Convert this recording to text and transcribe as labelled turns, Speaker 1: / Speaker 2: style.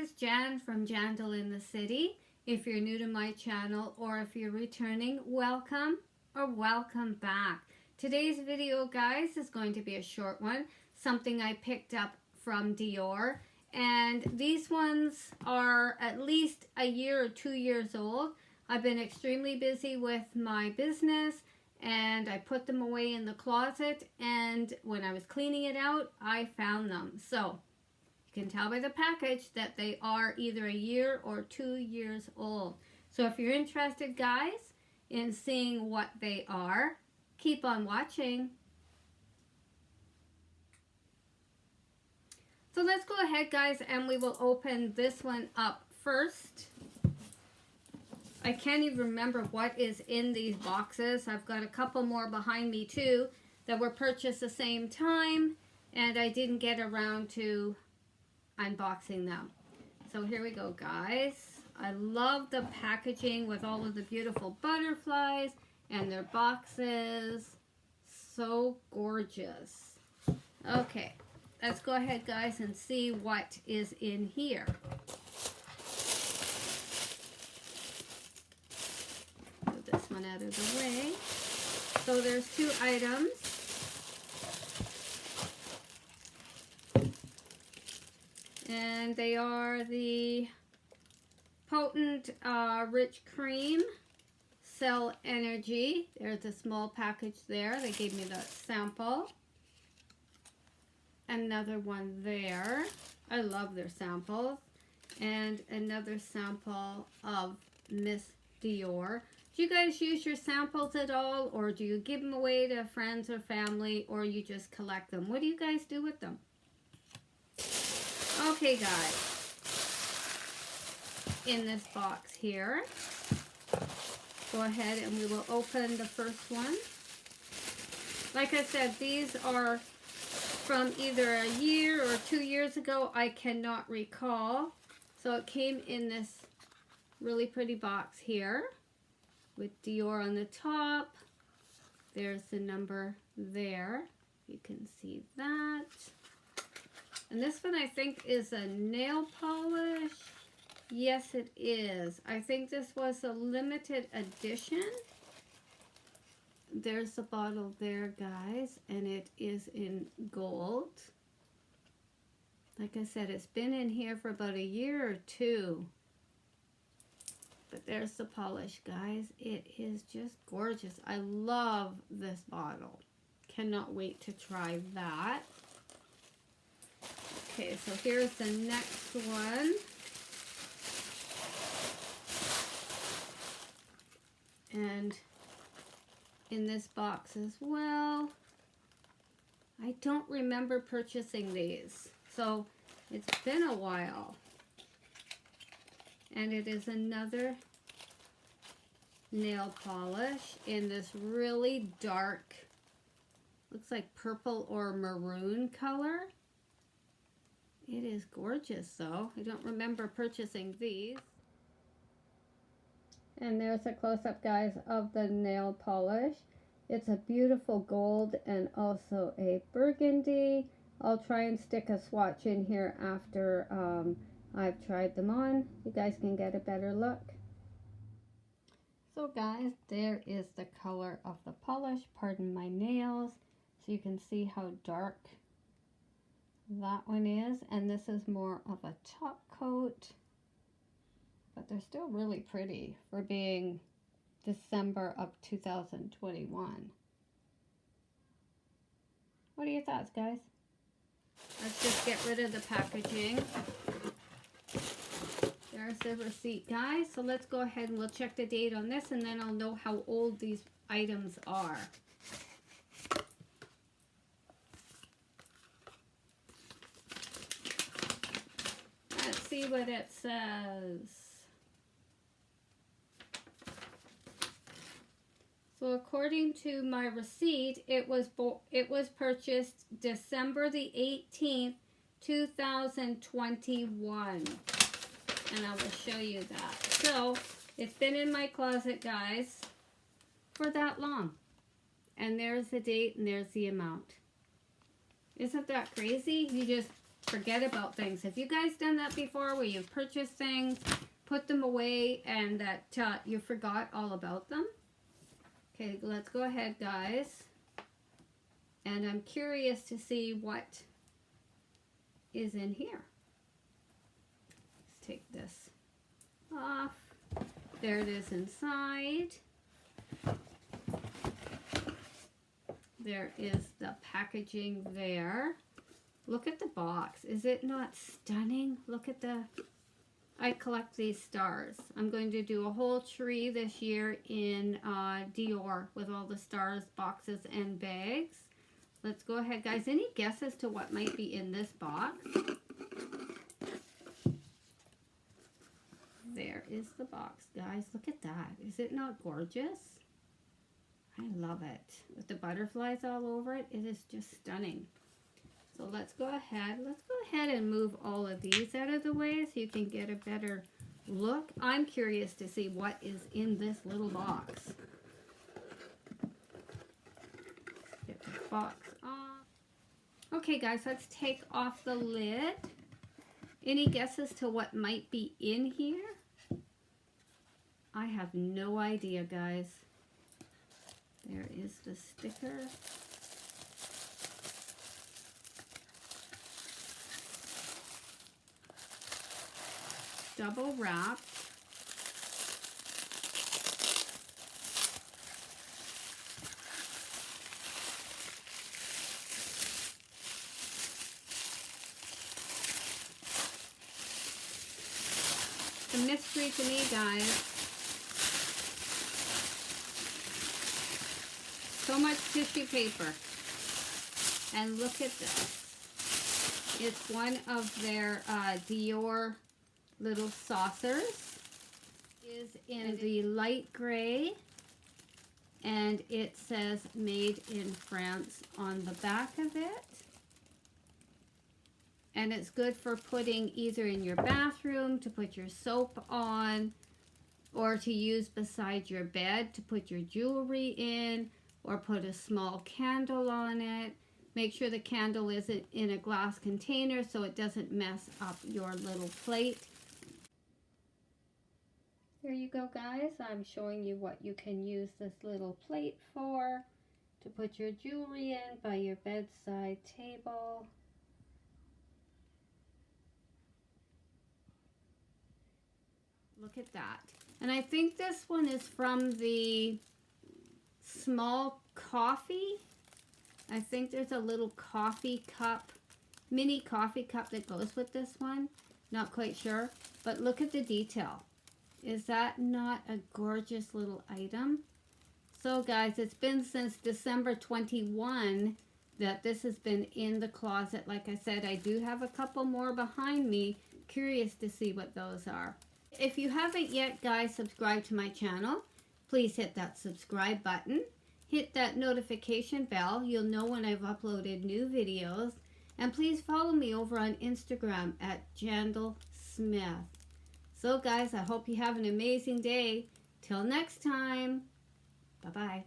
Speaker 1: is Jan from Jandle in the City. If you're new to my channel or if you're returning, welcome or welcome back. Today's video, guys, is going to be a short one, something I picked up from Dior. And these ones are at least a year or 2 years old. I've been extremely busy with my business and I put them away in the closet, and when I was cleaning it out, I found them. So you can tell by the package that they are either a year or 2 years old. So if you're interested, guys, in seeing what they are, keep on watching. So let's go ahead, guys, and we will open this one up first. I can't even remember what is in these boxes. I've got a couple more behind me too that were purchased the same time, and I didn't get around to unboxing them. So here we go, guys. I love the packaging with all of the beautiful butterflies and their boxes. So gorgeous. Okay, let's go ahead, guys, and see what is in here. This one out of the way. So there's 2 items. And they are the Potent Rich Cream Cell Energy. There's a small package there. They gave me the sample. Another one there. I love their samples. And another sample of Miss Dior. Do you guys use your samples at all, or do you give them away to friends or family, or you just collect them? What do you guys do with them? Okay, guys, in this box here, go ahead and we will open the first one. Like I said, these are from either a year or 2 years ago. I cannot recall. So it came in this really pretty box here, with Dior on the top. There's the number there. You can see that. And this one, I think, is a nail polish. Yes, it is. I think this was a limited edition. There's the bottle there, guys, and it is in gold. Like I said, it's been in here for about a year or 2. But there's the polish, guys. It is just gorgeous. I love this bottle. Cannot wait to try that. Okay, so here's the next one. And in this box as well. I don't remember purchasing these, so it's been a while. And it is another nail polish in this really dark, looks like purple or maroon color. It is gorgeous, though. I don't remember purchasing these. And there's a close-up, guys, of the nail polish. It's a beautiful gold and also a burgundy. I'll try and stick a swatch in here after I've tried them on. You guys can get a better look. So, guys, there is the color of the polish. Pardon my nails. So you can see how dark that one is. And this is more of a top coat. But they're still really pretty for being December of 2021. What are your thoughts, guys? Let's just get rid of the packaging. There's the receipt, guys. So let's go ahead and we'll check the date on this, and then I'll know how old these items are. Let's see what it says. So according to my receipt, it was purchased December the 18th, 2021. And I will show you that. So it's been in my closet, guys, for that long. And there's the date and there's the amount. Isn't that crazy? You just forget about things. Have you guys done that before, where you've purchased things, put them away, and that you forgot all about them? Okay, let's go ahead, guys. And I'm curious to see what is in here. Let's take this off. There it is inside. There is the packaging there. Look at the box. Is it not stunning? Look at the... I collect these stars. I'm going to do a whole tree this year in Dior with all the stars, boxes, and bags. Let's go ahead, guys. Any guesses to what might be in this box? There is the box, guys. Look at that. Is it not gorgeous? I love it. With the butterflies all over it, it is just stunning. So let's go ahead. Let's go ahead and move all of these out of the way so you can get a better look. I'm curious to see what is in this little box. Get the box off. Okay, guys, let's take off the lid. Any guesses to what might be in here? I have no idea, guys. There is the sticker. Double wrapped. It's a mystery to me, guys. So much tissue paper. And look at this. It's one of their Dior little saucers. It is in the light gray. And it says made in France on the back of it. And it's good for putting either in your bathroom to put your soap on, or to use beside your bed to put your jewelry in, or put a small candle on it. Make sure the candle isn't in a glass container so it doesn't mess up your little plate. There you go, guys. I'm showing you what you can use this little plate for, to put your jewelry in by your bedside table. Look at that. And I think this one is from the small coffee. I think there's a little coffee cup, mini coffee cup that goes with this one. Not quite sure, but look at the detail. Is that not a gorgeous little item? So guys, it's been since December 21 that this has been in the closet. Like I said, I do have a couple more behind me. Curious to see what those are. If you haven't yet, guys, subscribed to my channel. Please hit that subscribe button. Hit that notification bell. You'll know when I've uploaded new videos. And please follow me over on Instagram at Jandle Smith. So guys, I hope you have an amazing day. Till next time. Bye-bye.